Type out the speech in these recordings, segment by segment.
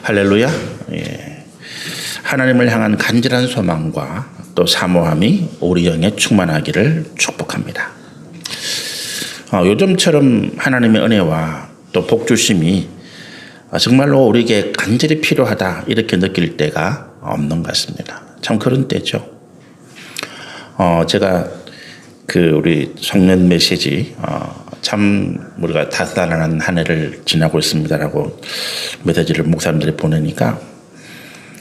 할렐루야. 예. 하나님을 향한 간절한 소망과 또 사모함이 우리 영에 충만하기를 축복합니다. 요즘처럼 하나님의 은혜와 또 복주심이 정말로 우리에게 간절히 필요하다 이렇게 느낄 때가 없는 것 같습니다. 참 그런 때죠. 제가 우리 송년 메시지 참 우리가 다사다난한 한 해를 지나고 있습니다라고 메시지를 목사님들이 보내니까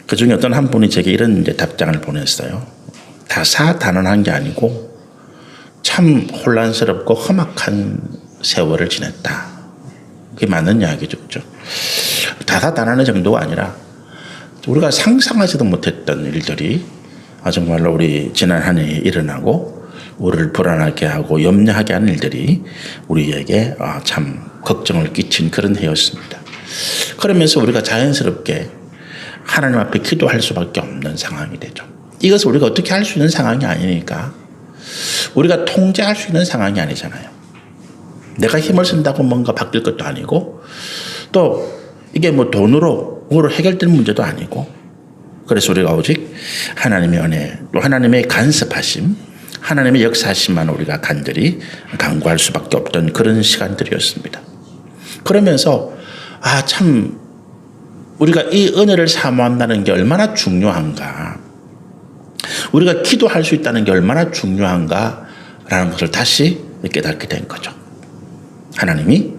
그 중에 어떤 한 분이 제게 이런 답장을 보냈어요. 다사다난한 게 아니고 참 혼란스럽고 험악한 세월을 지냈다. 그게 맞는 이야기죠, 그렇죠? 다사다난한 정도가 아니라 우리가 상상하지도 못했던 일들이 정말로 우리 지난 한 해에 일어나고 우리를 불안하게 하고 염려하게 하는 일들이 우리에게 참 걱정을 끼친 그런 해였습니다. 그러면서 우리가 자연스럽게 하나님 앞에 기도할 수밖에 없는 상황이 되죠. 이것을 우리가 어떻게 할 수 있는 상황이 아니니까 우리가 통제할 수 있는 상황이 아니잖아요. 내가 힘을 쓴다고 뭔가 바뀔 것도 아니고 또 이게 뭐 돈으로 해결될 문제도 아니고 그래서 우리가 오직 하나님의 은혜 또 하나님의 간섭하심 하나님의 역사하심만 우리가 간절히 간구할 수밖에 없던 그런 시간들이었습니다. 그러면서 참 우리가 이 은혜를 사모한다는 게 얼마나 중요한가, 우리가 기도할 수 있다는 게 얼마나 중요한가라는 것을 다시 깨닫게 된 거죠. 하나님이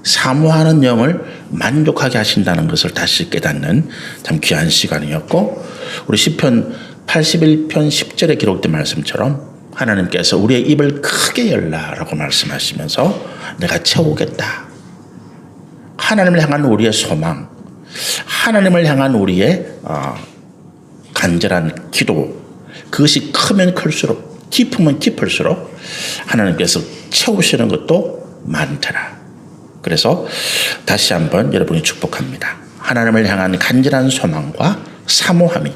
사모하는 영을 만족하게 하신다는 것을 다시 깨닫는 참 귀한 시간이었고, 우리 시편 81편 10절에 기록된 말씀처럼 하나님께서 우리의 입을 크게 열라라고 말씀하시면서 내가 채우겠다. 하나님을 향한 우리의 소망, 하나님을 향한 우리의 간절한 기도, 그것이 크면 클수록 깊으면 깊을수록 하나님께서 채우시는 것도 많더라. 그래서 다시 한번 여러분이 축복합니다. 하나님을 향한 간절한 소망과 사모함이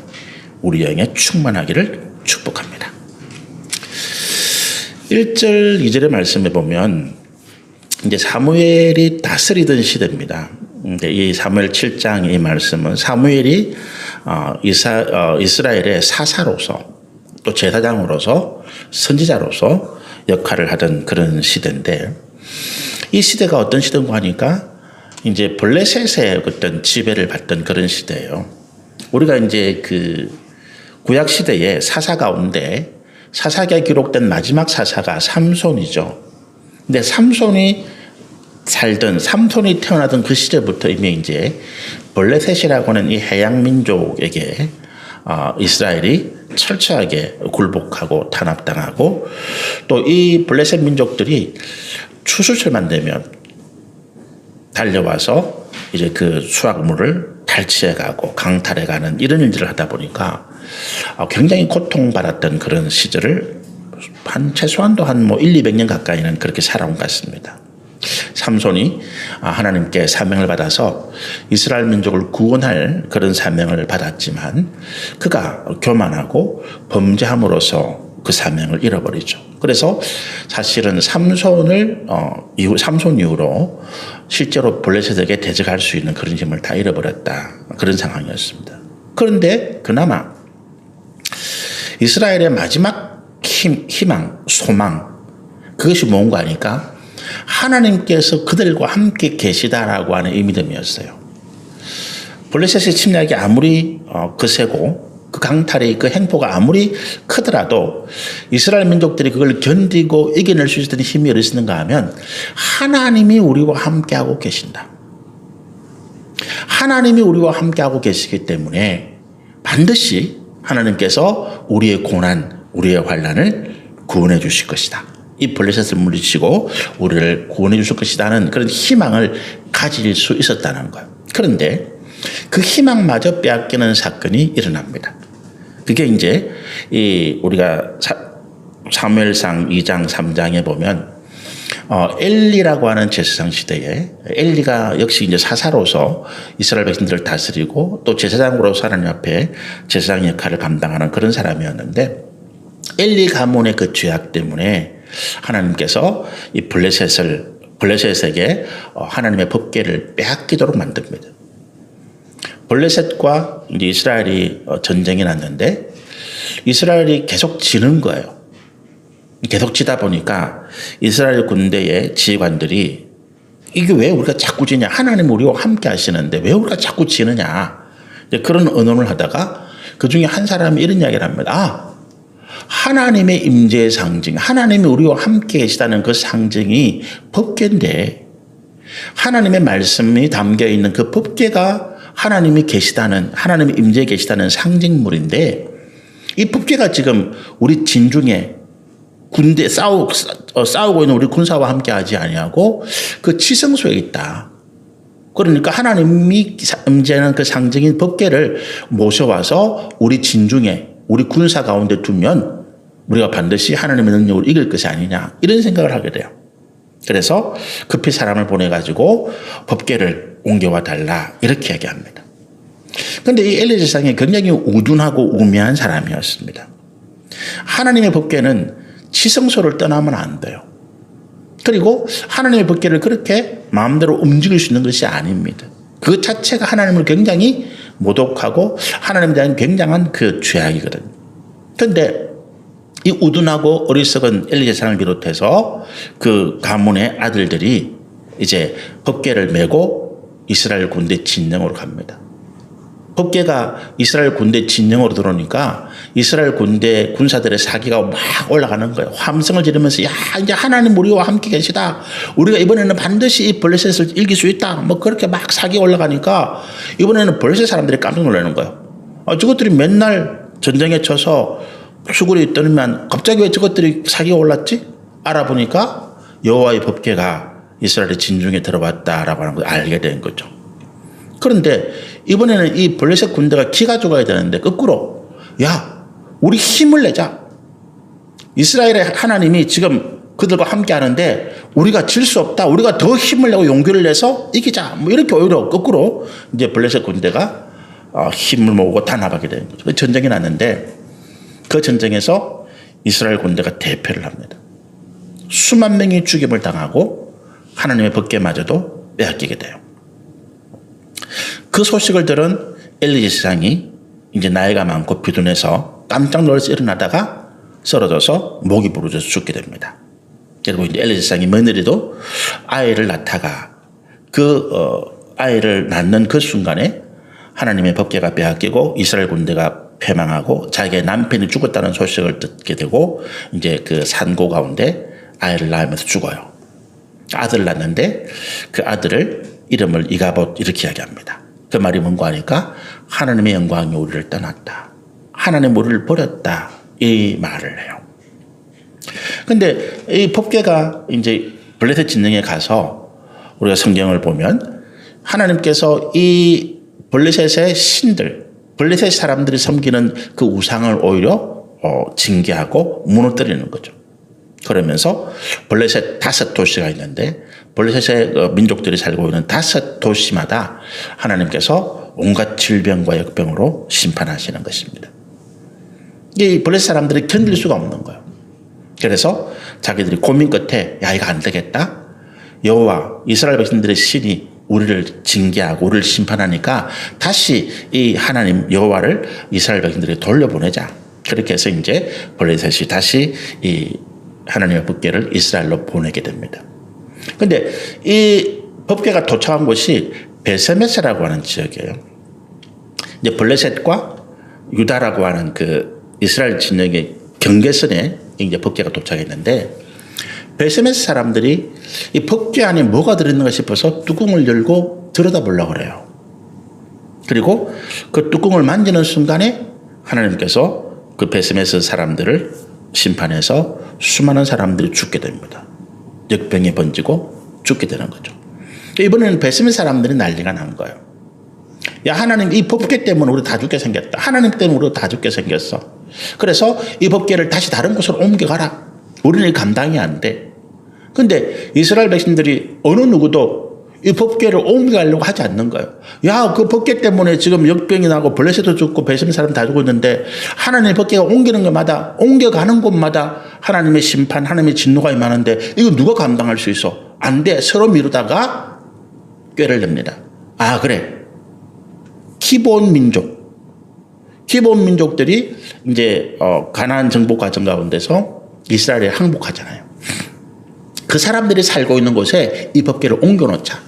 우리 영에 충만하기를 축복합니다. 1절, 2절의 말씀에 보면 이제 사무엘이 다스리던 시대입니다. 이 사무엘 7장 이 말씀은 사무엘이 이스라엘의 사사로서 또 제사장으로서 선지자로서 역할을 하던 그런 시대인데, 이 시대가 어떤 시대인가 하니까 이제 블레셋의 어떤 지배를 받던 그런 시대예요. 우리가 이제 구약 시대의 사사 가운데 사사기에 기록된 마지막 사사가 삼손이죠. 근데 삼손이 태어나던 그 시절부터 이미 이제 블레셋이라고 하는 이 해양 민족에게 이스라엘이 철저하게 굴복하고 탄압당하고, 또 이 블레셋 민족들이 추수철만 되면 달려와서 이제 그 수확물을 탈취해가고 강탈해가는 이런 일들을 하다 보니까 굉장히 고통받았던 그런 시절을 최소한도 100-200년 가까이는 그렇게 살아온 것 같습니다. 삼손이 하나님께 사명을 받아서 이스라엘 민족을 구원할 그런 사명을 받았지만 그가 교만하고 범죄함으로써 그 사명을 잃어버리죠. 그래서 사실은 삼손 이후로 실제로 블레셋에게 대적할 수 있는 그런 힘을 다 잃어버렸다. 그런 상황이었습니다. 그런데 그나마 이스라엘의 마지막 희망, 소망, 그것이 뭔가 하니까 하나님께서 그들과 함께 계시다라고 하는 의미됨이었어요. 블레셋의 침략이 아무리 거세고 그 강탈의 그 행포가 아무리 크더라도 이스라엘 민족들이 그걸 견디고 이겨낼 수 있었던 힘이 어디 있는가 하면 하나님이 우리와 함께하고 계신다. 하나님이 우리와 함께하고 계시기 때문에 반드시 하나님께서 우리의 고난, 우리의 환난을 구원해 주실 것이다. 이 블레셋을 물리치고 우리를 구원해 주실 것이라는 그런 희망을 가질 수 있었다는 거예요. 그런데 그 희망마저 빼앗기는 사건이 일어납니다. 그게 이제 우리가 사무엘상 2장 3장에 보면 엘리라고 하는 제사장 시대에 엘리가 역시 이제 사사로서 이스라엘 백성들을 다스리고 또 제사장으로서 하나님 앞에 제사장 역할을 감당하는 그런 사람이었는데, 엘리 가문의 그 죄악 때문에 하나님께서 이 블레셋에게 하나님의 법궤를 빼앗기도록 만듭니다. 블레셋과 이제 이스라엘이 전쟁이 났는데 이스라엘이 계속 지는 거예요. 계속 지다 보니까 이스라엘 군대의 지휘관들이 이게 왜 우리가 자꾸 지냐? 하나님 우리와 함께 하시는데 왜 우리가 자꾸 지느냐? 그런 의논을 하다가 그 중에 한 사람이 이런 이야기를 합니다. 하나님의 임재의 상징, 하나님이 우리와 함께 계시다는 그 상징이 법궤인데 하나님의 말씀이 담겨 있는 그 법궤가 하나님이 계시다는, 하나님의 임재에 계시다는 상징물인데 이 법궤가 지금 우리 진중에 군대 싸우고 있는 우리 군사와 함께 하지 아니하고 그 지성소에 있다. 그러니까 하나님이 임재하는 그 상징인 법궤를 모셔와서 우리 진중에 우리 군사 가운데 두면 우리가 반드시 하나님의 능력으로 이길 것이 아니냐 이런 생각을 하게 돼요. 그래서 급히 사람을 보내가지고 법궤를 옮겨와 달라 이렇게 얘기합니다. 그런데 이 엘리 제사장이 굉장히 우둔하고 우매한 사람이었습니다. 하나님의 법궤는 지성소를 떠나면 안 돼요. 그리고 하나님의 법궤를 그렇게 마음대로 움직일 수 있는 것이 아닙니다. 그 자체가 하나님을 굉장히 모독하고 하나님에 대한 굉장한 그 죄악이거든요. 그런데 이 우둔하고 어리석은 엘리 제사장을 비롯해서 그 가문의 아들들이 이제 법궤를 메고 이스라엘 군대 진영으로 갑니다. 법궤가 이스라엘 군대 진영으로 들어오니까 이스라엘 군대 군사들의 사기가 막 올라가는 거예요. 함성을 지르면서 야 이제 하나님 우리와 함께 계시다. 우리가 이번에는 반드시 이 블레셋을 이길 수 있다. 뭐 그렇게 막 사기가 올라가니까 이번에는 블레셋 사람들이 깜짝 놀라는 거예요. 저것들이 맨날 전쟁에 쳐서 수굴에 있더니만 갑자기 왜 저것들이 사기가 올랐지? 알아보니까 여호와의 법궤가 이스라엘의 진중에 들어왔다라고 하는 걸 알게 된 거죠. 그런데 이번에는 이 블레셋 군대가 기가 죽어야 되는데 거꾸로 야 우리 힘을 내자. 이스라엘의 하나님이 지금 그들과 함께 하는데 우리가 질 수 없다. 우리가 더 힘을 내고 용기를 내서 이기자. 뭐 이렇게 오히려 거꾸로 이제 블레셋 군대가 힘을 모으고 단합하게 되는 거죠. 전쟁이 났는데 그 전쟁에서 이스라엘 군대가 대패를 합니다. 수만 명이 죽임을 당하고 하나님의 법궤마저도 빼앗기게 돼요. 그 소식을 들은 엘리 제사장이 이제 나이가 많고 비둔해서 깜짝 놀라서 일어나다가 쓰러져서 목이 부러져서 죽게 됩니다. 그리고 이제 엘리 제사장이 며느리도 아이를 낳다가 그 아이를 낳는 그 순간에 하나님의 법궤가 빼앗기고 이스라엘 군대가 패망하고 자기의 남편이 죽었다는 소식을 듣게 되고 이제 그 산고 가운데 아이를 낳으면서 죽어요. 아들을 낳는데 그 아들을 이름을 이가봇 이렇게 이야기합니다. 그 말이 뭔가 하니까 하나님의 영광이 우리를 떠났다. 하나님 우리를 버렸다. 이 말을 해요. 근데 이 법궤가 이제 블레셋 진영에 가서 우리가 성경을 보면 하나님께서 이 블레셋의 신들, 블레셋 사람들이 섬기는 그 우상을 오히려 징계하고 무너뜨리는 거죠. 그러면서 블레셋 5도시가 있는데 블레셋의 민족들이 살고 있는 5도시마다 하나님께서 온갖 질병과 역병으로 심판하시는 것입니다. 이 블레셋 사람들이 견딜 수가 없는 거예요. 그래서 자기들이 고민 끝에 야 이거 안 되겠다. 여호와 이스라엘 백성들의 신이 우리를 징계하고 우리를 심판하니까 다시 이 하나님 여호와를 이스라엘 백성들에게 돌려보내자. 그렇게 해서 이제 블레셋이 다시 이 하나님의 법궤를 이스라엘로 보내게 됩니다. 그런데 이 법궤가 도착한 곳이 베세메스라고 하는 지역이에요. 이제 블레셋과 유다라고 하는 그 이스라엘 진영의 경계선에 이제 법궤가 도착했는데 베세메스 사람들이 이 법궤 안에 뭐가 들어있는가 싶어서 뚜껑을 열고 들여다보려고 그래요. 그리고 그 뚜껑을 만지는 순간에 하나님께서 그 베세메스 사람들을 심판해서 수많은 사람들이 죽게 됩니다. 역병이 번지고 죽게 되는 거죠. 이번에는 베세메스 사람들이 난리가 난 거예요. 야 하나님 이 법궤 때문에 우리 다 죽게 생겼다. 하나님 때문에 우리 다 죽게 생겼어. 그래서 이 법궤를 다시 다른 곳으로 옮겨가라. 우리는 감당이 안 돼. 근데 이스라엘 백성들이 어느 누구도 이 법궤를 옮겨가려고 하지 않는 거예요. 야, 그 법궤 때문에 지금 역병이 나고 블레셋도 죽고 베세메 사람 다 죽고 있는데 하나님의 법궤가 옮기는 곳마다 옮겨가는 곳마다 하나님의 심판, 하나님의 진노가 임하는데 이거 누가 감당할 수 있어? 안 돼. 서로 미루다가 꾀를 냅니다. 아 그래. 기본 민족들이 이제 가나안 정복 과정 가운데서 이스라엘에 항복하잖아요. 그 사람들이 살고 있는 곳에 이 법궤를 옮겨놓자.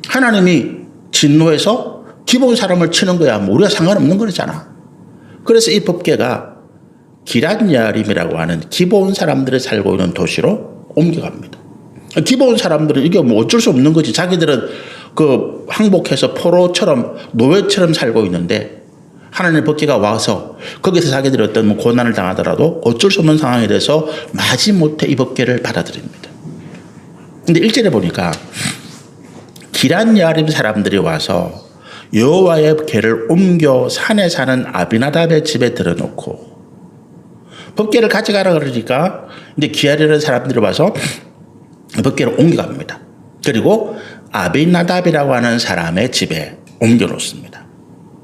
하나님이 진노해서 기본 사람을 치는 거야. 뭐 우리가 상관없는 거잖아. 그래서 이 법궤가 기럇 여아림이라고 하는 기본 사람들이 살고 있는 도시로 옮겨갑니다. 기본 사람들은 이게 뭐 어쩔 수 없는 거지. 자기들은 그 항복해서 포로처럼 노예처럼 살고 있는데 하나님의 법궤가 와서 거기서 자기들이 어떤 뭐 고난을 당하더라도 어쩔 수 없는 상황에 대해서 마지못해 이 법궤를 받아들입니다. 근데 1절에 보니까 기럇 여아림 사람들이 와서 여호와의 궤를 옮겨 산에 사는 아비나답의 집에 들어놓고 법궤를 가져가라 그러니까 이제 기다리는 사람들이 와서 법궤를 옮겨갑니다. 그리고 아비나답이라고 하는 사람의 집에 옮겨놓습니다.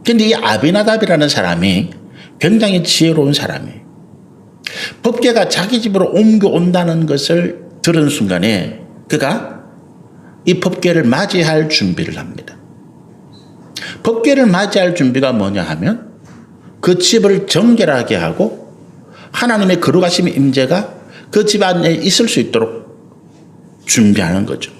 그런데 이 아비나답이라는 사람이 굉장히 지혜로운 사람이에요. 법궤가 자기 집으로 옮겨온다는 것을 들은 순간에 그가 이 법궤를 맞이할 준비를 합니다. 법궤를 맞이할 준비가 뭐냐 하면 그 집을 정결하게 하고 하나님의 거룩하심의 임재가 그 집 안에 있을 수 있도록 준비하는 거죠.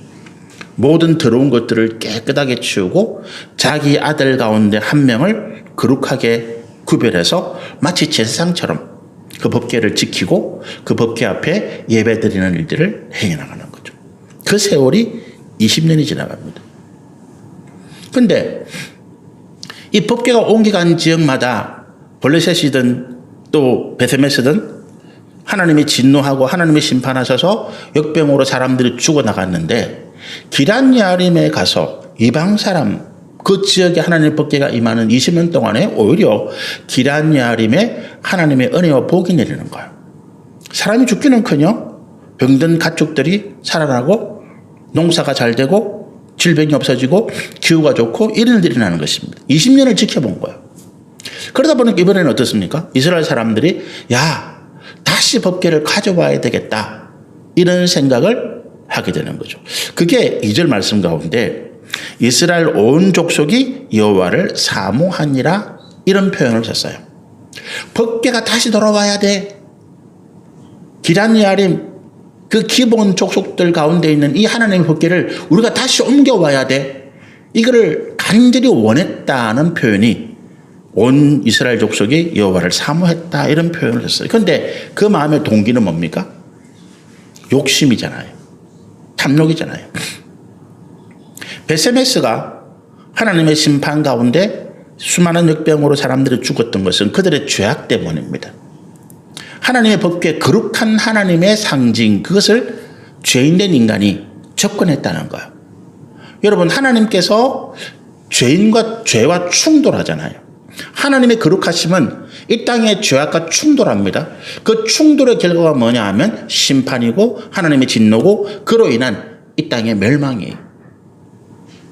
모든 더러운 것들을 깨끗하게 치우고 자기 아들 가운데 한 명을 거룩하게 구별해서 마치 제사장처럼 그 법궤를 지키고 그 법궤 앞에 예배드리는 일들을 행해나가는 거죠. 그 세월이 20년이 지나갑니다. 그런데 이 법궤가 옮겨간 지역마다 블레셋이든 또 베세메스든 하나님이 진노하고 하나님이 심판하셔서 역병으로 사람들이 죽어나갔는데 기럇 여아림에 가서 이방 사람 그 지역에 하나님의 법궤가 임하는 20년 동안에 오히려 기럇 여아림에 하나님의 은혜와 복이 내리는 거예요. 사람이 죽기는커녕 병든 가축들이 살아나고 농사가 잘 되고 질병이 없어지고 기후가 좋고 이런 일이 나는 것입니다. 20년을 지켜본 거예요. 그러다 보니까 이번에는 어떻습니까? 이스라엘 사람들이 다시 법궤를 가져와야 되겠다 이런 생각을 하게 되는 거죠. 그게 2절 말씀 가운데 이스라엘 온 족속이 여호와를 사모하니라 이런 표현을 썼어요. 법궤가 다시 돌아와야 돼. 기럇 여아림 그 기본 족속들 가운데 있는 이 하나님의 법궤를 우리가 다시 옮겨와야 돼. 이거를 간절히 원했다는 표현이 온 이스라엘 족속이 여호와를 사모했다 이런 표현을 했어요. 그런데 그 마음의 동기는 뭡니까? 욕심이잖아요. 탐욕이잖아요. 베세메스가 하나님의 심판 가운데 수많은 역병으로 사람들이 죽었던 것은 그들의 죄악 때문입니다. 하나님의 법궤 거룩한 하나님의 상징 그것을 죄인된 인간이 접근했다는 거예요. 여러분 하나님께서 죄인과 죄와 충돌하잖아요. 하나님의 거룩하심은 이 땅의 죄악과 충돌합니다. 그 충돌의 결과가 뭐냐 하면 심판이고 하나님의 진노고 그로 인한 이 땅의 멸망이에요.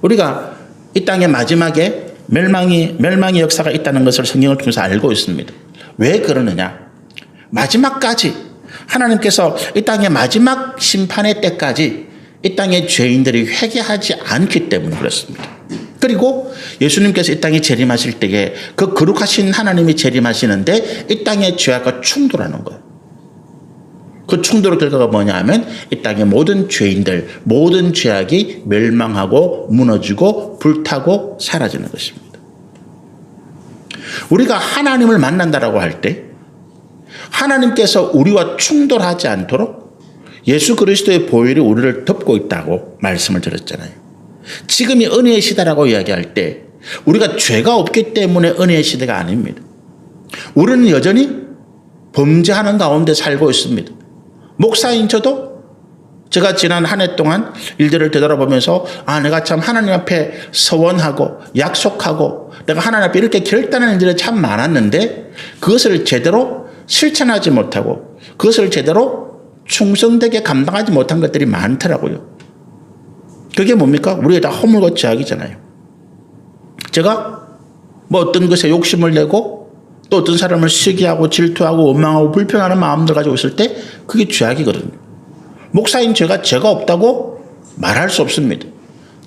우리가 이 땅의 마지막에 멸망의 역사가 있다는 것을 성경을 통해서 알고 있습니다. 왜 그러느냐? 마지막까지 하나님께서 이 땅의 마지막 심판의 때까지 이 땅의 죄인들이 회개하지 않기 때문에 그렇습니다. 그리고 예수님께서 이 땅에 재림하실 때에 그 거룩하신 하나님이 재림하시는데 이 땅의 죄악과 충돌하는 거예요. 그 충돌의 결과가 뭐냐 하면 이 땅의 모든 죄인들, 모든 죄악이 멸망하고 무너지고 불타고 사라지는 것입니다. 우리가 하나님을 만난다라고 할 때 하나님께서 우리와 충돌하지 않도록 예수 그리스도의 보혈이 우리를 덮고 있다고 말씀을 드렸잖아요. 지금이 은혜의 시대라고 이야기할 때 우리가 죄가 없기 때문에 은혜의 시대가 아닙니다. 우리는 여전히 범죄하는 가운데 살고 있습니다. 목사인 저도 제가 지난 한 해 동안 일들을 되돌아보면서 내가 참 하나님 앞에 서원하고 약속하고 내가 하나님 앞에 이렇게 결단하는 일들이 참 많았는데 그것을 제대로 실천하지 못하고 그것을 제대로 충성되게 감당하지 못한 것들이 많더라고요. 그게 뭡니까? 우리가 다 허물과 죄악이잖아요. 제가 뭐 어떤 것에 욕심을 내고 또 어떤 사람을 시기하고 질투하고 원망하고 불평하는 마음들 가지고 있을 때 그게 죄악이거든요. 목사인 제가 죄가 없다고 말할 수 없습니다.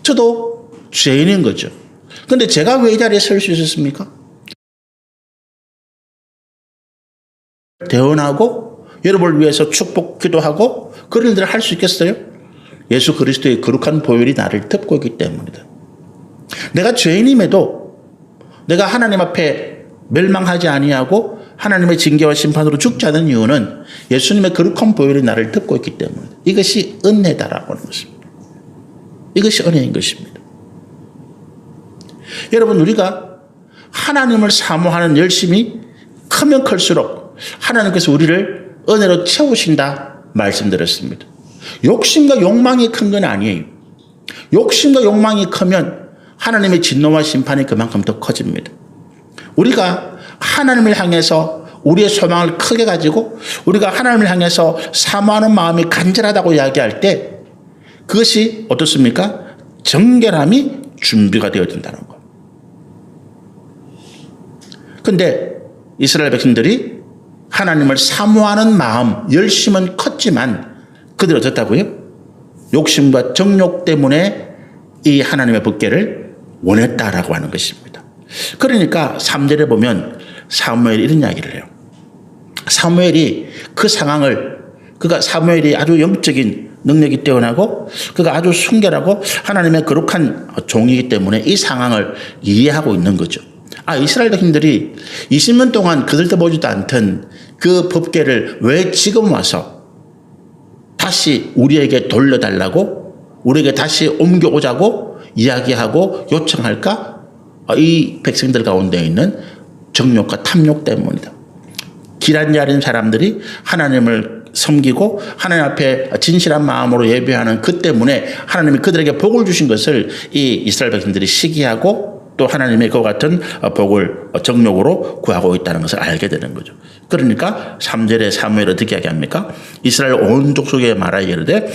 저도 죄인인 거죠. 근데 제가 왜 이 자리에 설 수 있었습니까? 대언하고 여러분을 위해서 축복 기도하고 그런 일들을 할 수 있겠어요? 예수 그리스도의 거룩한 보혈이 나를 덮고 있기 때문이다. 내가 죄인임에도 내가 하나님 앞에 멸망하지 아니하고 하나님의 징계와 심판으로 죽지 않은 이유는 예수님의 거룩한 보혈이 나를 덮고 있기 때문이다. 이것이 은혜다라고 하는 것입니다. 이것이 은혜인 것입니다. 여러분, 우리가 하나님을 사모하는 열심이 크면 클수록 하나님께서 우리를 은혜로 채우신다 말씀드렸습니다. 욕심과 욕망이 큰 건 아니에요. 욕심과 욕망이 크면 하나님의 진노와 심판이 그만큼 더 커집니다. 우리가 하나님을 향해서 우리의 소망을 크게 가지고 우리가 하나님을 향해서 사모하는 마음이 간절하다고 이야기할 때 그것이 어떻습니까? 정결함이 준비가 되어진다는 것. 그런데 이스라엘 백성들이 하나님을 사모하는 마음, 열심은 컸지만 그들이 어떻다고요? 욕심과 정욕 때문에 이 하나님의 법궤를 원했다라고 하는 것입니다. 그러니까 3절에 보면 사무엘이 이런 이야기를 해요. 사무엘이 그 상황을 사무엘이 아주 영적인 능력이 뛰어나고 그가 아주 순결하고 하나님의 거룩한 종이기 때문에 이 상황을 이해하고 있는 거죠. 이스라엘 백성들이 20년 동안 그들도 보지도 않던 그 법궤를 왜 지금 와서 다시 우리에게 돌려달라고 우리에게 다시 옮겨오자고 이야기하고 요청할까? 이 백성들 가운데 있는 정욕과 탐욕 때문이다. 기란자린 사람들이 하나님을 섬기고 하나님 앞에 진실한 마음으로 예배하는 그 때문에 하나님이 그들에게 복을 주신 것을 이 이스라엘 백성들이 시기하고 또 하나님의 그와 같은 복을 정욕으로 구하고 있다는 것을 알게 되는 거죠. 그러니까 3절에 사무엘은 어떻게 이야기합니까? 이스라엘 온 족속에 말하여 이르되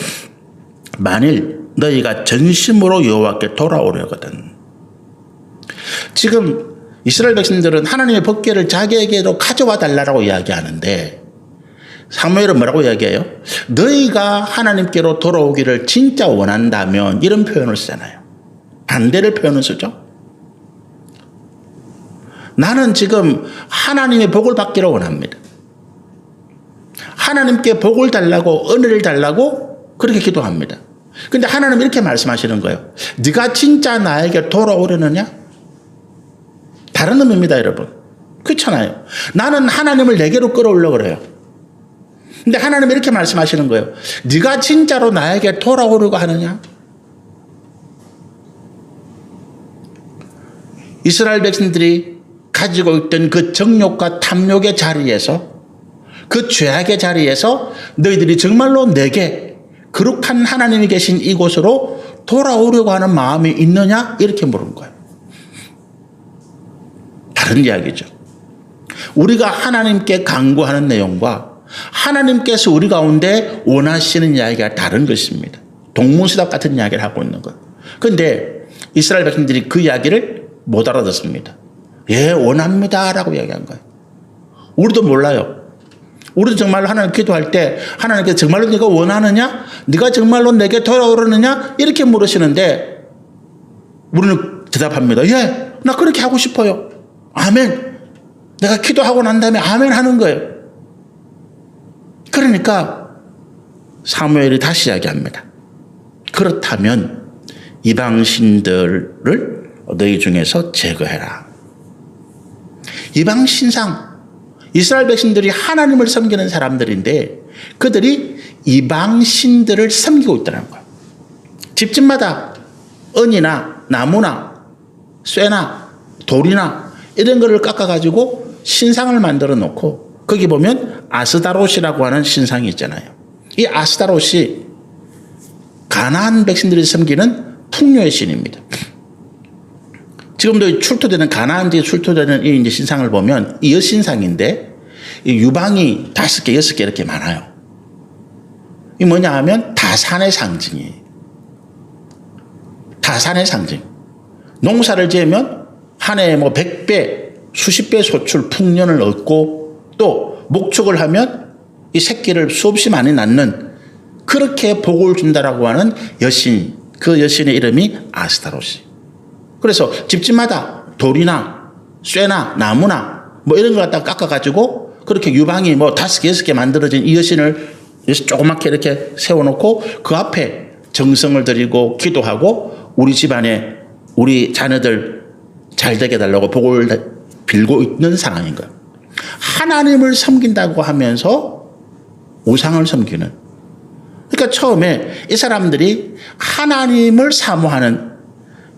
만일 너희가 전심으로 여호와께 돌아오려거든. 지금 이스라엘 백성들은 하나님의 법궤를 자기에게로 가져와 달라고 이야기하는데 사무엘은 뭐라고 이야기해요? 너희가 하나님께로 돌아오기를 진짜 원한다면 이런 표현을 쓰잖아요. 반대를 표현을 쓰죠. 나는 지금 하나님의 복을 받기를 원합니다. 하나님께 복을 달라고 은혜를 달라고 그렇게 기도합니다. 그런데 하나님 이렇게 말씀하시는 거예요. 네가 진짜 나에게 돌아오려느냐? 다른 의미입니다, 여러분. 그렇잖아요. 나는 하나님을 내게로 끌어오려고 그래요. 근데 하나님이 이렇게 말씀하시는 거예요. 네가 진짜로 나에게 돌아오려고 하느냐? 이스라엘 백성들이 가지고 있던 그 정욕과 탐욕의 자리에서 그 죄악의 자리에서 너희들이 정말로 내게 거룩한 하나님이 계신 이곳으로 돌아오려고 하는 마음이 있느냐? 이렇게 물은 거예요. 다른 이야기죠. 우리가 하나님께 간구하는 내용과 하나님께서 우리 가운데 원하시는 이야기가 다른 것입니다. 동문서답 같은 이야기를 하고 있는 것. 그런데 이스라엘 백성들이 그 이야기를 못 알아듣습니다. 예, 원합니다라고 이야기한 거예요. 우리도 몰라요. 우리도 정말로 하나님 기도할 때 하나님께서 정말로 네가 원하느냐? 네가 정말로 내게 돌아오려느냐? 이렇게 물으시는데 우리는 대답합니다. 예, 나 그렇게 하고 싶어요. 아멘. 내가 기도하고 난 다음에 아멘 하는 거예요. 그러니까 사무엘이 다시 이야기합니다. 그렇다면 이방신들을 너희 중에서 제거해라. 이방신상, 이스라엘 백성들이 하나님을 섬기는 사람들인데 그들이 이방신들을 섬기고 있다는 거예요. 집집마다 은이나 나무나 쇠나 돌이나 이런 거를 깎아가지고 신상을 만들어 놓고 거기 보면 아스다롯이라고 하는 신상이 있잖아요. 이 아스다롯이 가나안 백성들이 섬기는 풍요의 신입니다. 지금도 출토되는 가나안 지에 출토되는 이 신상을 보면 이 여신상인데 이 유방이 5개, 6개 이렇게 많아요. 이 뭐냐 하면 다산의 상징이에요. 다산의 상징. 농사를 지으면 한 해에 100배, 수십 배 소출 풍년을 얻고 또 목축을 하면 이 새끼를 수없이 많이 낳는 그렇게 복을 준다라고 하는 여신, 그 여신의 이름이 아스타롯이. 그래서 집집마다 돌이나 쇠나 나무나 뭐 이런 걸 갖다 깎아가지고 그렇게 유방이 뭐 5개, 6개 만들어진 이 여신을 조그맣게 이렇게 세워놓고 그 앞에 정성을 들이고 기도하고 우리 집안에 우리 자녀들 잘 되게 해달라고 복을 빌고 있는 상황인 거예요. 하나님을 섬긴다고 하면서 우상을 섬기는. 그러니까 처음에 이 사람들이 하나님을 사모하는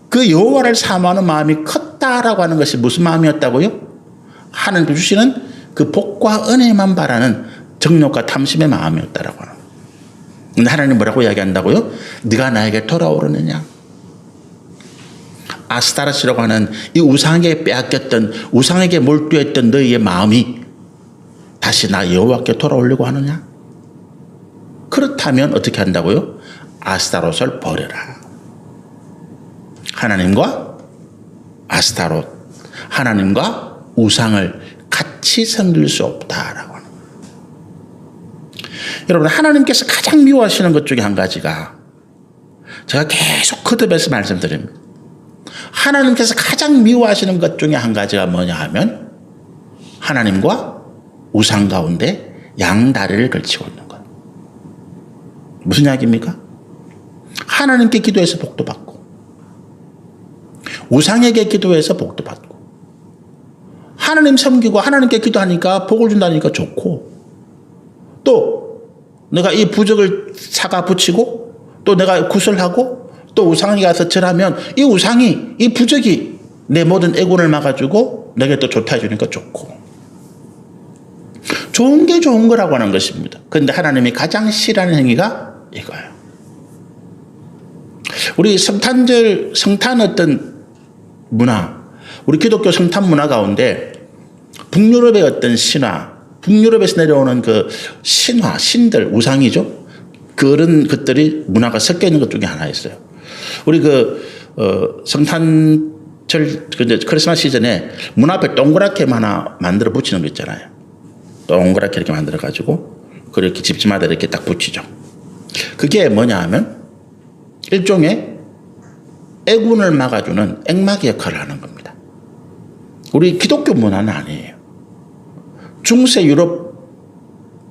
그 여호와를 사모하는 마음이 컸다라고 하는 것이 무슨 마음이었다고요? 하나님께 주시는 그 복과 은혜만 바라는 정욕과 탐심의 마음이었다라고 하는. 근데 하나님 뭐라고 이야기한다고요? 네가 나에게 돌아오려느냐? 아스타라스라고 하는 이 우상에게 빼앗겼던 우상에게 몰두했던 너희의 마음이 다시 나 여호와께 돌아오려고 하느냐? 그렇다면 어떻게 한다고요? 아스타롯을 버려라. 하나님과 아스타롯, 하나님과 우상을 같이 섬길 수 없다라고 하는 거예요. 여러분, 하나님께서 가장 미워하시는 것 중에 한 가지가 제가 계속 거듭해서 말씀드립니다. 하나님께서 가장 미워하시는 것 중에 한 가지가 뭐냐 하면 하나님과 우상 가운데 양다리를 걸치고 있는 거예요. 무슨 이야기입니까? 하나님께 기도해서 복도 받고 우상에게 기도해서 복도 받고 하나님 섬기고 하나님께 기도하니까 복을 준다니까 좋고 또 내가 이 부적을 사가 붙이고 또 내가 구슬하고 또 우상에 가서 절하면 이 우상이 이 부적이 내 모든 애군을 막아주고 내게 또 좋다 해주니까 좋고 좋은 게 좋은 거라고 하는 것입니다. 그런데 하나님이 가장 싫어하는 행위가 이거예요. 우리 성탄 어떤 문화, 우리 기독교 성탄 문화 가운데 북유럽의 어떤 신화, 북유럽에서 내려오는 그 신화, 신들, 우상이죠. 그런 것들이 문화가 섞여 있는 것 중에 하나였어요. 우리 성탄절, 크리스마스 시즌에 문 앞에 동그랗게 하나 만들어 붙이는 거 있잖아요. 동그랗게 이렇게 만들어가지고, 그렇게 집집마다 이렇게 딱 붙이죠. 그게 뭐냐 하면, 일종의 애군을 막아주는 액막 역할을 하는 겁니다. 우리 기독교 문화는 아니에요. 중세 유럽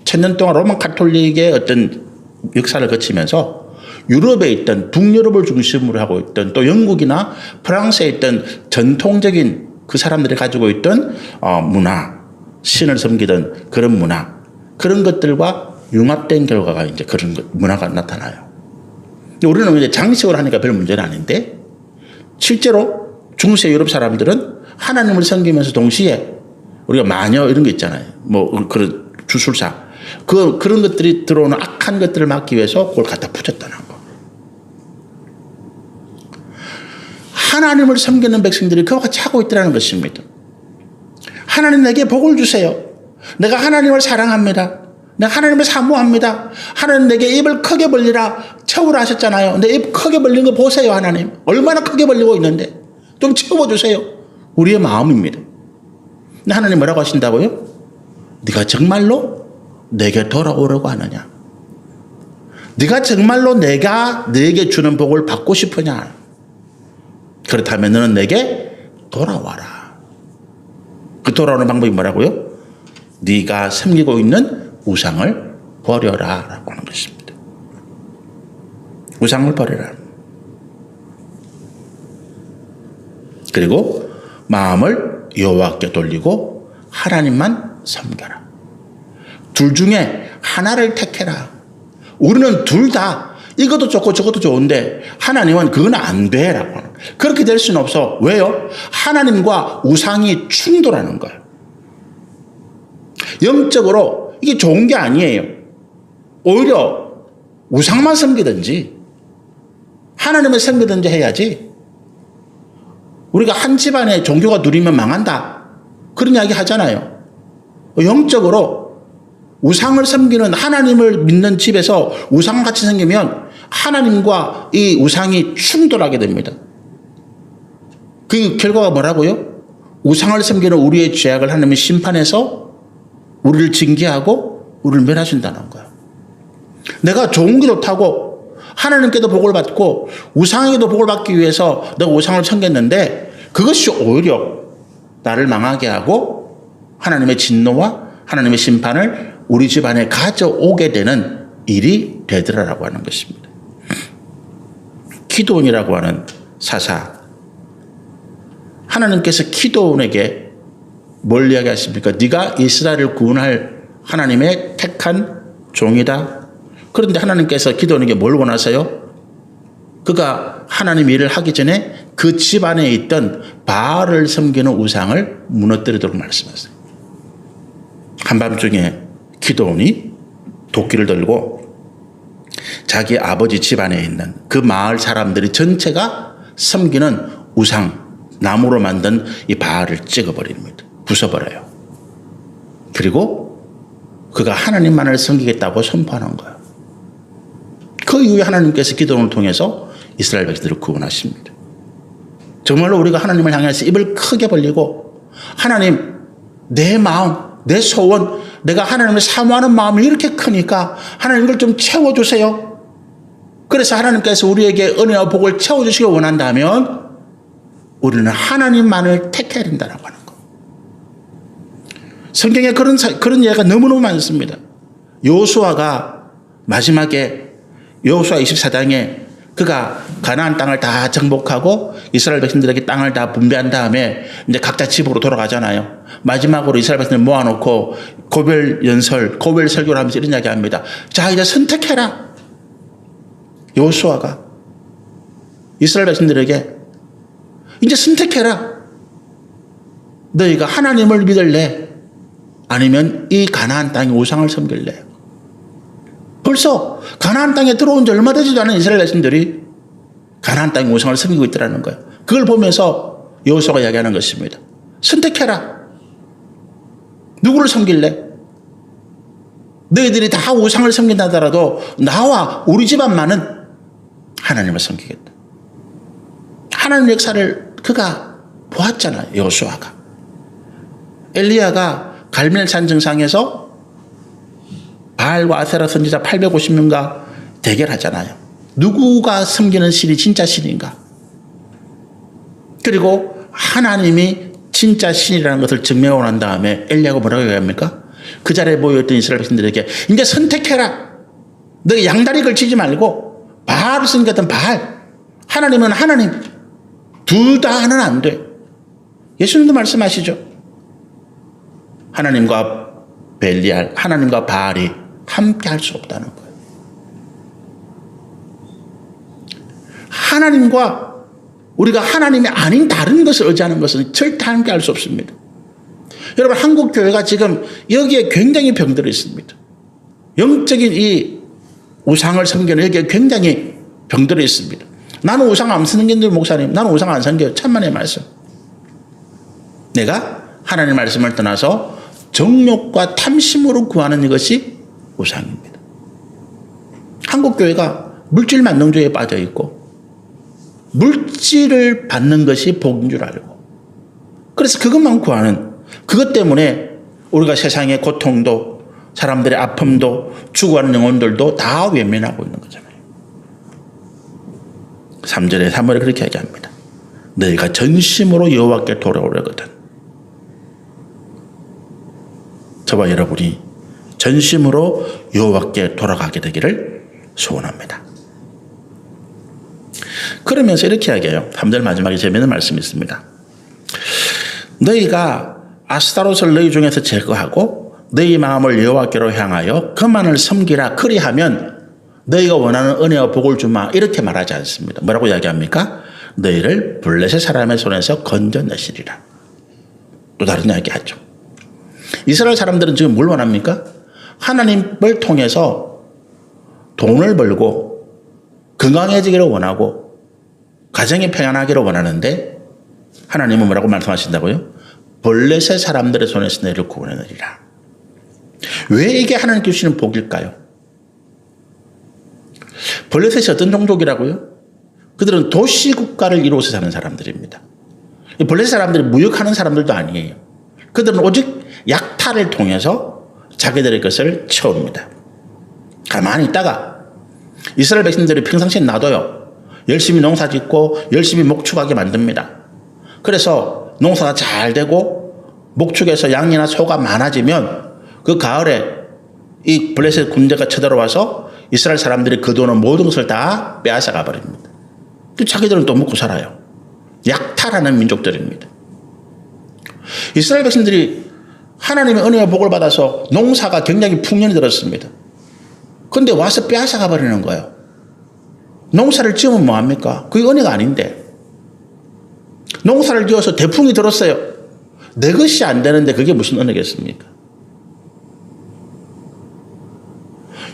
천년 동안 로마 가톨릭의 어떤 역사를 거치면서 유럽에 있던 북유럽을 중심으로 하고 있던 또 영국이나 프랑스에 있던 전통적인 그 사람들이 가지고 있던 문화, 신을 섬기던 그런 문화, 그런 것들과 융합된 결과가 이제 그런 문화가 나타나요. 우리는 이제 장식으로 하니까 별 문제는 아닌데 실제로 중세 유럽 사람들은 하나님을 섬기면서 동시에 우리가 마녀 이런 거 있잖아요. 뭐 그런 주술사 그런 것들이 들어오는 악한 것들을 막기 위해서 그걸 갖다 붙였다는 거. 하나님을 섬기는 백성들이 그와 같이 하고 있다는 것입니다. 하나님 내게 복을 주세요. 내가 하나님을 사랑합니다. 내가 하나님을 사모합니다. 하나님 내게 입을 크게 벌리라 채우라 하셨잖아요. 내 입 크게 벌린 거 보세요. 하나님 얼마나 크게 벌리고 있는데 좀 채워주세요. 우리의 마음입니다. 근데 하나님 뭐라고 하신다고요? 네가 정말로 내게 돌아오려고 하느냐? 네가 정말로 내가 너에게 주는 복을 받고 싶으냐? 그렇다면 너는 내게 돌아와라. 그 돌아오는 방법이 뭐라고요? 네가 섬기고 있는 우상을 버려라 라고 하는 것입니다. 우상을 버려라. 그리고 마음을 여호와께 돌리고 하나님만 섬겨라. 둘 중에 하나를 택해라. 우리는 둘 다 이것도 좋고 저것도 좋은데 하나님은 그건 안 돼라고 하는 거예요. 그렇게 될 수는 없어. 왜요? 하나님과 우상이 충돌하는 거예요. 영적으로 이게 좋은 게 아니에요. 오히려 우상만 섬기든지 하나님을 섬기든지 해야지. 우리가 한 집안에 종교가 누리면 망한다. 그런 이야기 하잖아요. 영적으로 우상을 섬기는 하나님을 믿는 집에서 우상같이 섬기면 하나님과 이 우상이 충돌하게 됩니다. 그 결과가 뭐라고요? 우상을 섬기는 우리의 죄악을 하나님이 심판해서 우리를 징계하고 우리를 멸하신다는 거예요. 내가 좋은 게 좋다고 하나님께도 복을 받고 우상에게도 복을 받기 위해서 내가 우상을 섬겼는데 그것이 오히려 나를 망하게 하고 하나님의 진노와 하나님의 심판을 우리 집안에 가져오게 되는 일이 되더라라고 하는 것입니다. 기드온이라고 하는 사사, 하나님께서 기드온에게 뭘 이야기하십니까? 네가 이스라엘을 구원할 하나님의 택한 종이다. 그런데 하나님께서 기드온에게 뭘 원하세요? 그가 하나님 일을 하기 전에 그 집안에 있던 바알을 섬기는 우상을 무너뜨리도록 말씀하세요. 한밤중에 기드온이 도끼를 들고 자기 아버지 집안에 있는 그 마을 사람들이 전체가 섬기는 우상, 나무로 만든 이 바알을 찍어버립니다. 부숴버려요. 그리고 그가 하나님만을 섬기겠다고 선포하는 거예요. 그 이후에 하나님께서 기드온을 통해서 이스라엘 백성들을 구원하십니다. 정말로 우리가 하나님을 향해서 입을 크게 벌리고 하나님, 내 마음, 내 소원, 내가 하나님을 사모하는 마음이 이렇게 크니까 하나님 이걸 좀 채워주세요. 그래서 하나님께서 우리에게 은혜와 복을 채워주시기 원한다면 우리는 하나님만을 택해야 된다고 하는 거. 성경에 그런 예가 너무너무 많습니다. 여호수아가 마지막에 여호수아 24장에 그가 가나안 땅을 다 정복하고 이스라엘 백성들에게 땅을 다 분배한 다음에 이제 각자 집으로 돌아가잖아요. 마지막으로 이스라엘 백성을 모아놓고 고별 설교를 하면서 이런 이야기 합니다. 자, 이제 선택해라. 여호수아가 이스라엘 백성들에게 이제 선택해라. 너희가 하나님을 믿을래? 아니면 이 가나안 땅의 우상을 섬길래? 벌써 가나안 땅에 들어온 지 얼마 되지도 않은 이스라엘 백성들이 가나안 땅의 우상을 섬기고 있더라는 거예요. 그걸 보면서 여호수아가 이야기하는 것입니다. 선택해라. 누구를 섬길래? 너희들이 다 우상을 섬긴다 하더라도 나와 우리 집안만은 하나님을 섬기겠다. 하나님 역사를 그가 보았잖아요. 여호수아가. 엘리야가 갈멜산 정상에서 바알과 아세라 선지자 850명과 대결하잖아요. 누구가 섬기는 신이 진짜 신인가? 그리고 하나님이 진짜 신이라는 것을 증명하고 난 다음에 엘리야가 뭐라고 얘기합니까? 그 자리에 모여있던 이스라엘 백성들에게 이제 선택해라. 너 양다리 걸치지 말고 바알을 섬겼던 바알, 하나님은 하나님, 둘 다 하나는 안 돼. 예수님도 말씀하시죠. 하나님과 벨리알, 하나님과 바알이 함께 할 수 없다는 거예요. 하나님과 우리가 하나님이 아닌 다른 것을 의지하는 것은 절대 함께 할 수 없습니다. 여러분, 한국 교회가 지금 여기에 굉장히 병들어 있습니다. 영적인 이 우상을 섬기는 여기에 굉장히 병들어 있습니다. 나는 우상 안 섬기는데 목사님, 나는 우상 안 섬겨요. 천만의 말씀. 내가 하나님의 말씀을 떠나서 정욕과 탐심으로 구하는 이것이 우상입니다. 한국 교회가 물질 만능주의에 빠져 있고 물질을 받는 것이 복인 줄 알고, 그래서 그것만 구하는, 그것 때문에 우리가 세상의 고통도 사람들의 아픔도 죽어가는 영혼들도 다 외면하고 있는 거잖아요. 3절에 3월에 그렇게 얘기합니다. 너희가 전심으로 여호와께 돌아오려거든. 저와 여러분이 전심으로 여호와께 돌아가게 되기를 소원합니다. 그러면서 이렇게 이야기해요. 3절 마지막에 재미있는 말씀이 있습니다. 너희가 아스타롯을 너희 중에서 제거하고 너희 마음을 여호와께로 향하여 그만을 섬기라. 그리하면 너희가 원하는 은혜와 복을 주마. 이렇게 말하지 않습니다. 뭐라고 이야기합니까? 너희를 블레셋 사람의 손에서 건져내시리라. 또 다른 이야기하죠. 이스라엘 사람들은 지금 뭘 원합니까? 하나님을 통해서 돈을 벌고 건강해지기를 원하고 가정이 평안하기를 원하는데 하나님은 뭐라고 말씀하신다고요? 블레셋 사람들의 손에서 너희를 구원해내리라. 왜 이게 하나님께 주시는 복일까요? 블레셋이 어떤 종족이라고요? 그들은 도시국가를 이루어서 사는 사람들입니다. 블레셋 사람들이 무역하는 사람들도 아니에요. 그들은 오직 약탈을 통해서 자기들의 것을 채웁니다. 가만히 있다가 이스라엘 백성들이 평상시에 놔둬요. 열심히 농사 짓고 열심히 목축하게 만듭니다. 그래서 농사가 잘 되고 목축에서 양이나 소가 많아지면 그 가을에 이 블레셋 군대가 쳐들어와서 이스라엘 사람들이 거두는 모든 것을 다 빼앗아가 버립니다. 자기들은 또 먹고 살아요. 약탈하는 민족들입니다. 이스라엘 백성들이 하나님의 은혜와 복을 받아서 농사가 굉장히 풍년이 들었습니다. 그런데 와서 빼앗아가 버리는 거예요. 농사를 지으면 뭐합니까? 그게 은혜가 아닌데. 농사를 지어서 대풍이 들었어요. 내 것이 안 되는데 그게 무슨 은혜겠습니까?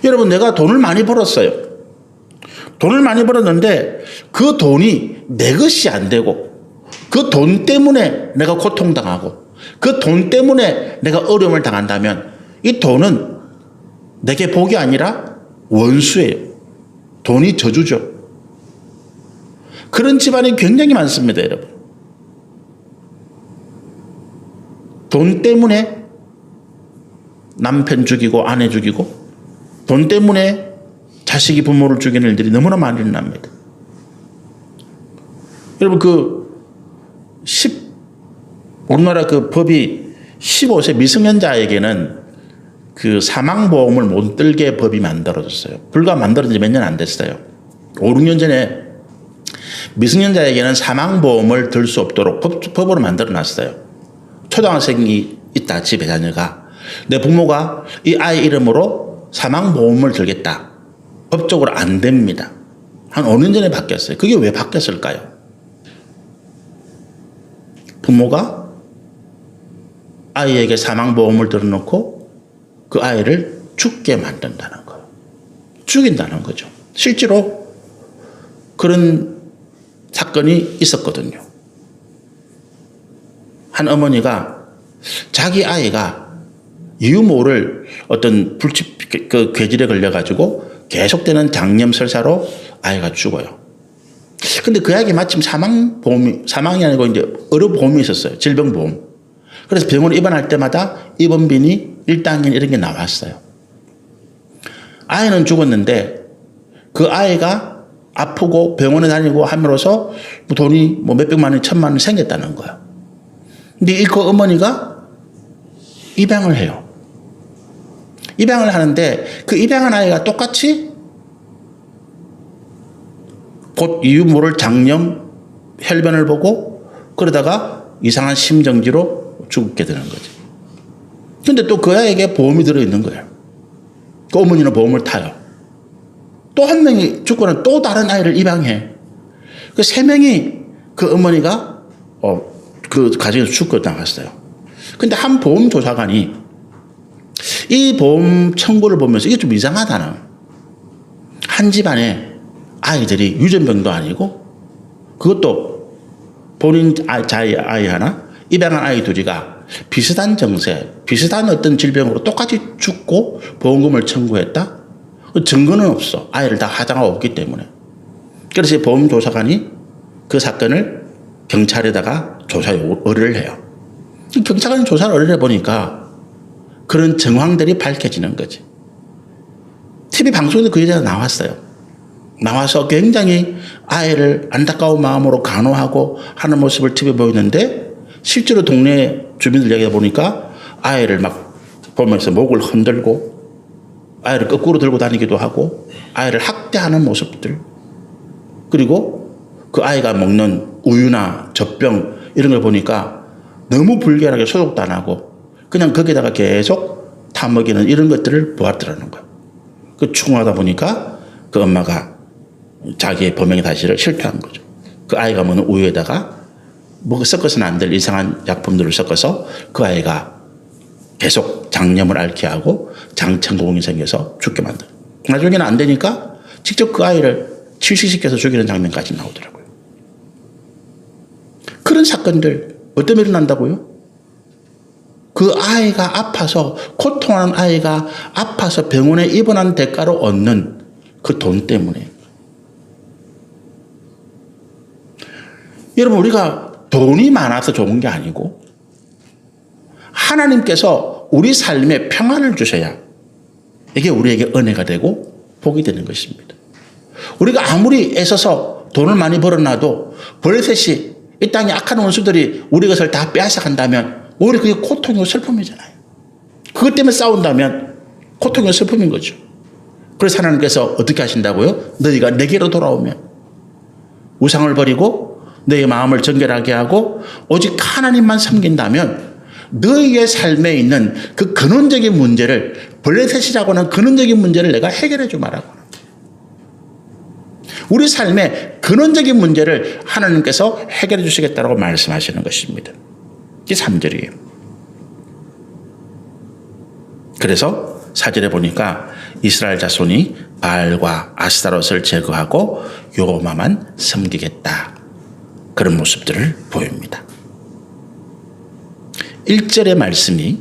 여러분, 내가 돈을 많이 벌었어요. 돈을 많이 벌었는데 그 돈이 내 것이 안 되고 그 돈 때문에 내가 고통당하고 그 돈 때문에 내가 어려움을 당한다면 이 돈은 내게 복이 아니라 원수예요. 돈이 저주죠. 그런 집안이 굉장히 많습니다, 여러분. 돈 때문에 남편 죽이고 아내 죽이고 돈 때문에 자식이 부모를 죽이는 일들이 너무나 많이 일어납니다. 여러분, 우리나라 그 법이 15세 미성년자에게는 그 사망보험을 못 들게 법이 만들어졌어요. 불과 만들어진 지 몇 년 안 됐어요. 5, 6년 전에 미성년자에게는 사망보험을 들 수 없도록 법으로 만들어 놨어요. 초등학생이 있다, 집에 자녀가. 내 부모가 이 아이 이름으로 사망보험을 들겠다. 법적으로 안 됩니다. 한 5년 전에 바뀌었어요. 그게 왜 바뀌었을까요? 부모가 아이에게 사망보험을 들어놓고 그 아이를 죽게 만든다는 거예요. 죽인다는 거죠. 실제로 그런 사건이 있었거든요. 한 어머니가 자기 아이가 이유 모를 어떤 그 괴질에 걸려가지고 계속되는 장염 설사로 아이가 죽어요. 근데 그 아이에게 마침 사망이 아니고 이제 의료보험이 있었어요. 질병보험. 그래서 병원에 입원할 때마다 입원비니 일당인 이런 게 나왔어요. 아이는 죽었는데 그 아이가 아프고 병원에 다니고 함으로써 돈이 몇백만 원, 1,000만 원 생겼다는 거예요. 근데 그 어머니가 입양을 해요. 입양을 하는데 그 입양한 아이가 똑같이 곧 이유 모를 장염, 혈변을 보고 그러다가 이상한 심정지로 죽게 되는 거죠. 근데 또 그 아이에게 보험이 들어있는 거예요. 그 어머니는 보험을 타요. 또 한 명이 죽고는 또 다른 아이를 입양해. 그 3명이 그 어머니가 그 가정에서 죽고 나갔어요. 근데 한 보험조사관이 이 보험 청구를 보면서 이게 좀 이상하다는, 한 집안에 아이들이 유전병도 아니고 그것도 본인 아이 하나, 입양한 아이 둘이가 비슷한 정세, 비슷한 어떤 질병으로 똑같이 죽고 보험금을 청구했다? 증거는 없어. 아이를 다 하자가 없기 때문에. 그래서 보험조사관이 그 사건을 경찰에다가 조사 의뢰를 해요. 경찰관이 조사를 의뢰해 보니까 그런 정황들이 밝혀지는 거지. TV 방송에도 그 여자가 나왔어요. 나와서 굉장히 아이를 안타까운 마음으로 간호하고 하는 모습을 TV에 보이는데 실제로 동네 주민들 얘기해 보니까 아이를 막 보면서 목을 흔들고 아이를 거꾸로 들고 다니기도 하고 아이를 학대하는 모습들, 그리고 그 아이가 먹는 우유나 젖병 이런 걸 보니까 너무 불결하게 소독도 안 하고 그냥 거기다가 계속 타먹이는 이런 것들을 보았더라는 거예요. 그 추궁하다 보니까 그 엄마가 자기의 범행의 사실을 실토한 거죠. 그 아이가 먹는 우유에다가 섞어서는 안 될 이상한 약품들을 섞어서 그 아이가 계속 장염을 앓게 하고 장천공이 생겨서 죽게 만들어. 나중에는 안 되니까 직접 그 아이를 질식시켜서 죽이는 장면까지 나오더라고요. 그런 사건들 어떤 일이 일어난다고요? 그 아이가 아파서, 고통하는 아이가 아파서 병원에 입원한 대가로 얻는 그 돈 때문에. 여러분, 우리가 돈이 많아서 좋은 게 아니고 하나님께서 우리 삶에 평안을 주셔야 이게 우리에게 은혜가 되고 복이 되는 것입니다. 우리가 아무리 애써서 돈을 많이 벌어놔도 블레셋이 이 땅의 악한 원수들이 우리 것을 다 빼앗아간다면 오히려 그게 고통이고 슬픔이잖아요. 그것 때문에 싸운다면 고통이고 슬픔인 거죠. 그래서 하나님께서 어떻게 하신다고요? 너희가 내게로 돌아오면 우상을 버리고 너희의 마음을 정결하게 하고 오직 하나님만 섬긴다면 너희의 삶에 있는 그 근원적인 문제를, 블레셋이라고 하는 근원적인 문제를 내가 해결해 주마라고. 우리 삶의 근원적인 문제를 하나님께서 해결해 주시겠다고 말씀하시는 것입니다. 이게 3절이에요. 그래서 4절에 보니까 이스라엘 자손이 바알과 아스타롯을 제거하고 여호와만 섬기겠다. 그런 모습들을 보입니다. 1절의 말씀이,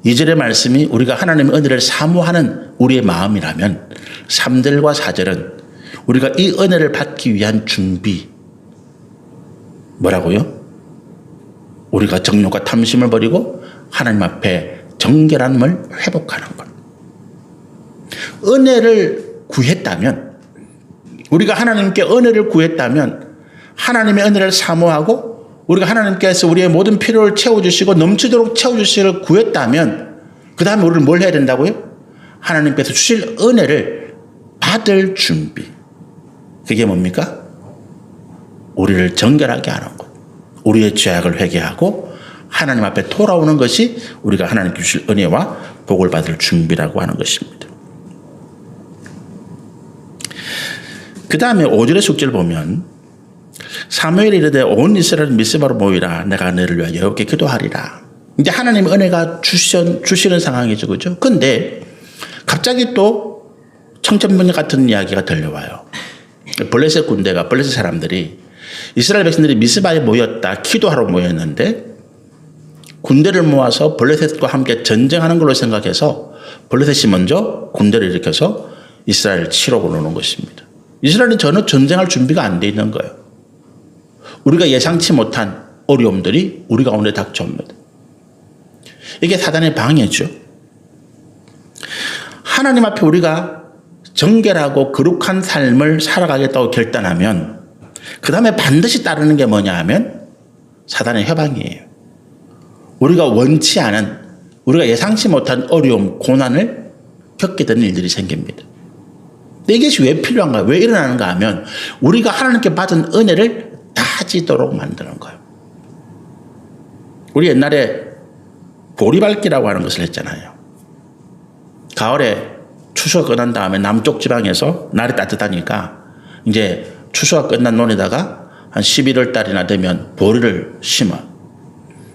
2절의 말씀이 우리가 하나님의 은혜를 사모하는 우리의 마음이라면 3절과 4절은 우리가 이 은혜를 받기 위한 준비. 뭐라고요? 우리가 정욕과 탐심을 버리고 하나님 앞에 정결함을 회복하는 것. 은혜를 구했다면, 우리가 하나님께 은혜를 구했다면 하나님의 은혜를 사모하고 우리가 하나님께서 우리의 모든 필요를 채워주시고 넘치도록 채워주시기를 구했다면 그 다음에 우리는 뭘 해야 된다고요? 하나님께서 주실 은혜를 받을 준비. 그게 뭡니까? 우리를 정결하게 하는 것. 우리의 죄악을 회개하고 하나님 앞에 돌아오는 것이 우리가 하나님께 주실 은혜와 복을 받을 준비라고 하는 것입니다. 그 다음에 5절의 숙제를 보면 사무엘이 이르되 온 이스라엘 미스바로 모이라. 내가 너를 위하여 여호와께 기도하리라. 이제 하나님의 은혜가 주시는 상황이죠. 그죠? 근데 갑자기 또 청천벽력 같은 이야기가 들려와요. 블레셋 군대가, 블레셋 사람들이 이스라엘 백성들이 미스바에 모였다. 기도하러 모였는데 군대를 모아서 블레셋과 함께 전쟁하는 걸로 생각해서 블레셋이 먼저 군대를 일으켜서 이스라엘을 치러 오는 것입니다. 이스라엘은 전혀 전쟁할 준비가 안 돼 있는 거예요. 우리가 예상치 못한 어려움들이 우리 가운데 닥쳐옵니다. 이게 사단의 방해죠. 하나님 앞에 우리가 정결하고 거룩한 삶을 살아가겠다고 결단하면 그 다음에 반드시 따르는 게 뭐냐 하면 사단의 협박이에요. 우리가 원치 않은, 우리가 예상치 못한 어려움, 고난을 겪게 되는 일들이 생깁니다. 근데 이것이 왜 필요한가, 왜 일어나는가 하면 우리가 하나님께 받은 은혜를 다지도록 만드는 거예요. 우리 옛날에 보리밟기라고 하는 것을 했잖아요. 가을에 추수가 끝난 다음에 남쪽 지방에서 날이 따뜻하니까 이제 추수가 끝난 논에다가 한 11월 달이나 되면 보리를 심어.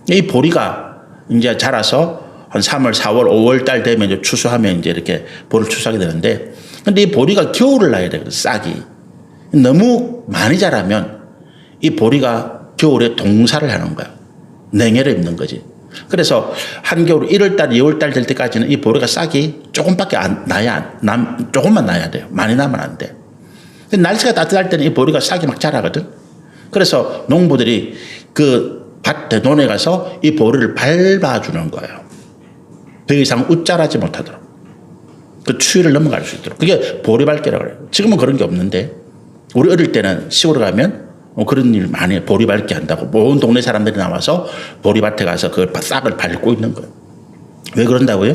이 보리가 이제 자라서 한 3월, 4월, 5월 달 되면 이제 추수하면 이제 이렇게 보리를 추수하게 되는데, 근데 이 보리가 겨울을 나야 되거든, 싹이. 너무 많이 자라면 이 보리가 겨울에 동사를 하는 거야. 냉해를 입는 거지. 그래서 한겨울 1월달, 2월달 될 때까지는 이 보리가 싹이 조금밖에 조금만 나야 돼요. 많이 나면 안 돼. 근데 날씨가 따뜻할 때는 이 보리가 싹이 막 자라거든. 그래서 농부들이 그 밭에 논에 가서 이 보리를 밟아주는 거예요. 더 이상 웃자라지 못하도록. 그 추위를 넘어갈 수 있도록. 그게 보리밟기라고 그래요. 지금은 그런 게 없는데 우리 어릴 때는 시골에 가면 그런 일 많이 보리밟기 한다고 온 동네 사람들이 나와서 보리밭에 가서 그 싹을 밟고 있는 거예요. 왜 그런다고요?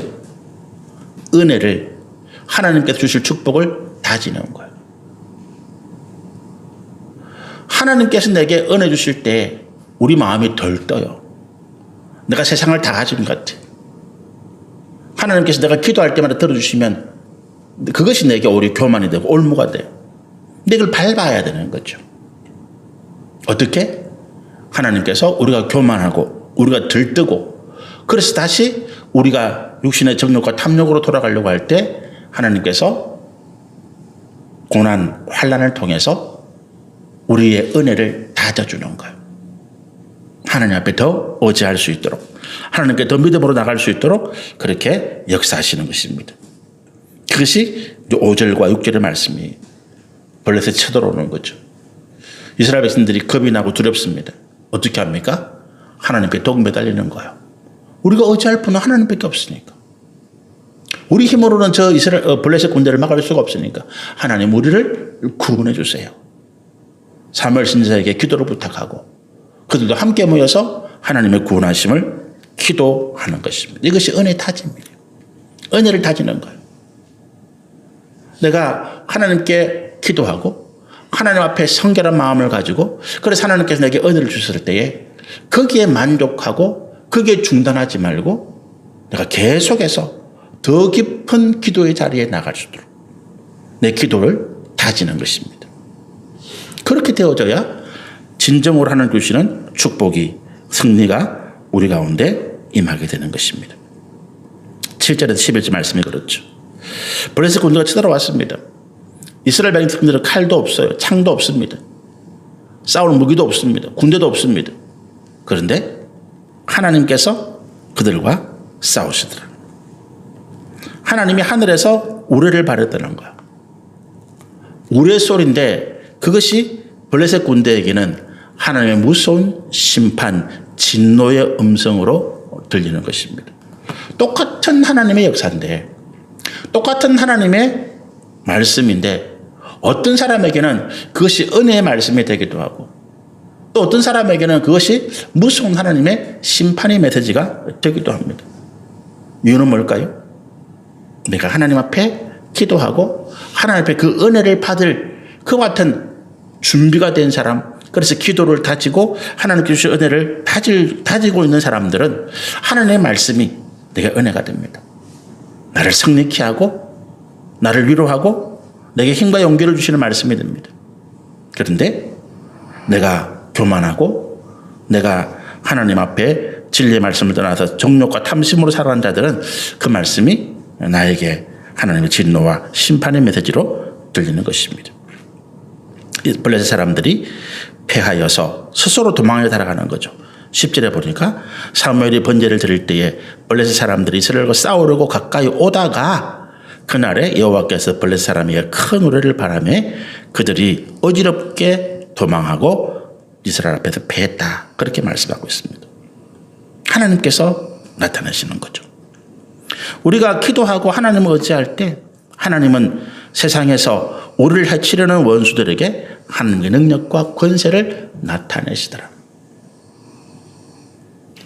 은혜를, 하나님께서 주실 축복을 다지는 거예요. 하나님께서 내게 은혜 주실 때 우리 마음이 덜 떠요. 내가 세상을 다 가진 것 같아. 하나님께서 내가 기도할 때마다 들어주시면 그것이 내게 오히려 교만이 되고 올무가 돼요. 근데 이걸 밟아야 되는 거죠. 어떻게? 하나님께서 우리가 교만하고 우리가 들뜨고 그래서 다시 우리가 육신의 정욕과 탐욕으로 돌아가려고 할 때 하나님께서 고난, 환난을 통해서 우리의 은혜를 다져주는 거예요. 하나님 앞에 더 의지할 수 있도록, 하나님께 더 믿음으로 나갈 수 있도록 그렇게 역사하시는 것입니다. 그것이 5절과 6절의 말씀이 블레셋 쳐들어오는 거죠. 이스라엘 백성들이 겁이 나고 두렵습니다. 어떻게 합니까? 하나님께 독 매달리는 거예요. 우리가 의지할 분은 하나님밖에 없으니까. 우리 힘으로는 저 이스라엘 블레셋 군대를 막을 수가 없으니까 하나님 우리를 구원해 주세요. 사무엘 선지자에게 기도를 부탁하고 그들도 함께 모여서 하나님의 구원하심을 기도하는 것입니다. 이것이 은혜 타지입니다. 은혜를 다지는 거예요. 내가 하나님께 기도하고 하나님 앞에 성결한 마음을 가지고 그래서 하나님께서 내게 은혜를 주셨을 때에 거기에 만족하고 거기에 중단하지 말고 내가 계속해서 더 깊은 기도의 자리에 나갈 수 있도록 내 기도를 다지는 것입니다. 그렇게 되어져야 진정으로 하나님 주시는 축복이 승리가 우리 가운데 임하게 되는 것입니다. 7절에서 11절 말씀이 그렇죠. 블레셋 군대가 쳐들어왔습니다. 이스라엘 백성들은 칼도 없어요. 창도 없습니다. 싸울 무기도 없습니다. 군대도 없습니다. 그런데 하나님께서 그들과 싸우시더라. 하나님이 하늘에서 우레를 바랬다는 거야. 우레 소리인데 그것이 블레셋 군대에게는 하나님의 무서운 심판, 진노의 음성으로 들리는 것입니다. 똑같은 하나님의 역사인데 똑같은 하나님의 말씀인데 어떤 사람에게는 그것이 은혜의 말씀이 되기도 하고 또 어떤 사람에게는 그것이 무서운 하나님의 심판의 메시지가 되기도 합니다. 이유는 뭘까요? 내가 하나님 앞에 기도하고 하나님 앞에 그 은혜를 받을 그와 같은 준비가 된 사람, 그래서 기도를 다지고 하나님께 주신 은혜를 다지고 있는 사람들은 하나님의 말씀이 내게 은혜가 됩니다. 나를 승리케 하고 나를 위로하고 내게 힘과 용기를 주시는 말씀이 됩니다. 그런데 내가 교만하고 내가 하나님 앞에 진리의 말씀을 떠나서 정욕과 탐심으로 살아가는 자들은 그 말씀이 나에게 하나님의 진노와 심판의 메시지로 들리는 것입니다. 블레셋 사람들이 패하여서 스스로 도망을 달아가는 거죠. 10절에 보니까 사무엘이 번제를 드릴 때에 블레셋 사람들이 이스라엘과 싸우려고 가까이 오다가 그날에 여호와께서 블레셋 사람에게 큰 우레를 바라매 그들이 어지럽게 도망하고 이스라엘 앞에서 패했다. 그렇게 말씀하고 있습니다. 하나님께서 나타나시는 거죠. 우리가 기도하고 하나님을 의지할 때 하나님은 세상에서 우리를 해치려는 원수들에게 하나님의 능력과 권세를 나타내시더라.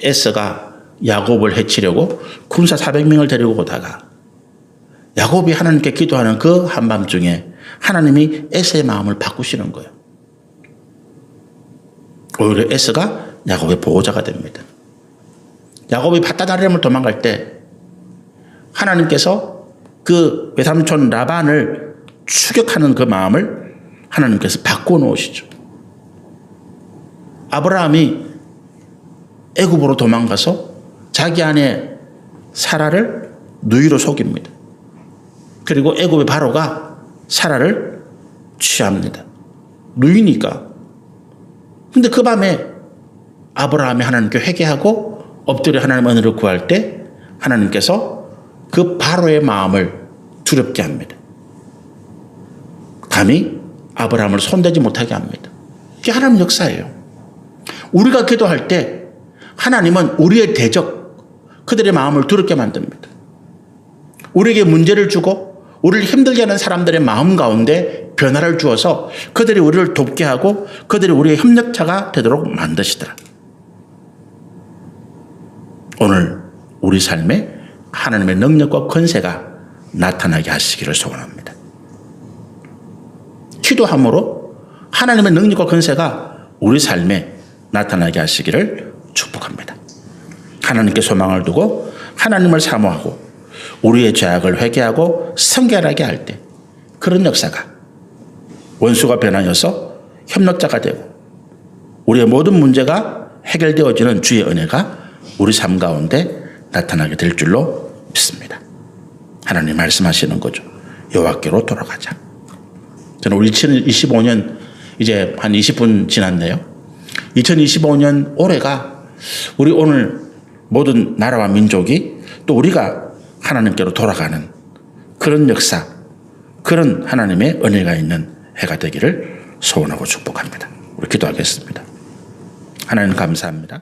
에서가 야곱을 해치려고 군사 400명을 데리고 오다가 야곱이 하나님께 기도하는 그 한밤중에 하나님이 에서의 마음을 바꾸시는 거예요. 오히려 에서가 야곱의 보호자가 됩니다. 야곱이 밧다다림을 도망갈 때 하나님께서 그 외삼촌 라반을 추격하는 그 마음을 하나님께서 바꿔 놓으시죠. 아브라함이 애굽으로 도망가서 자기 아내 사라를 누이로 속입니다. 그리고 애굽의 바로가 사라를 취합니다. 누이니까. 근데 그 밤에 아브라함이 하나님께 회개하고 엎드려 하나님의 은혜를 구할 때 하나님께서 그 바로의 마음을 두렵게 합니다. 감히 아브라함을 손대지 못하게 합니다. 그게 하나님 역사예요. 우리가 기도할 때 하나님은 우리의 대적, 그들의 마음을 두렵게 만듭니다. 우리에게 문제를 주고 우리를 힘들게 하는 사람들의 마음 가운데 변화를 주어서 그들이 우리를 돕게 하고 그들이 우리의 협력자가 되도록 만드시더라. 오늘 우리 삶에 하나님의 능력과 권세가 나타나게 하시기를 소원합니다. 기도함으로 하나님의 능력과 권세가 우리 삶에 나타나게 하시기를 축복합니다. 하나님께 소망을 두고 하나님을 사모하고 우리의 죄악을 회개하고 성결하게 할 때 그런 역사가 원수가 변하여서 협력자가 되고 우리의 모든 문제가 해결되어지는 주의 은혜가 우리 삶 가운데 나타나게 될 줄로 믿습니다. 하나님 말씀하시는 거죠. 여호와께로 돌아가자. 저는 우리 2025년 이제 한 20분 지났네요. 2025년 올해가 우리 오늘 모든 나라와 민족이 또 우리가 하나님께로 돌아가는 그런 역사, 그런 하나님의 은혜가 있는 해가 되기를 소원하고 축복합니다. 우리 기도하겠습니다. 하나님 감사합니다.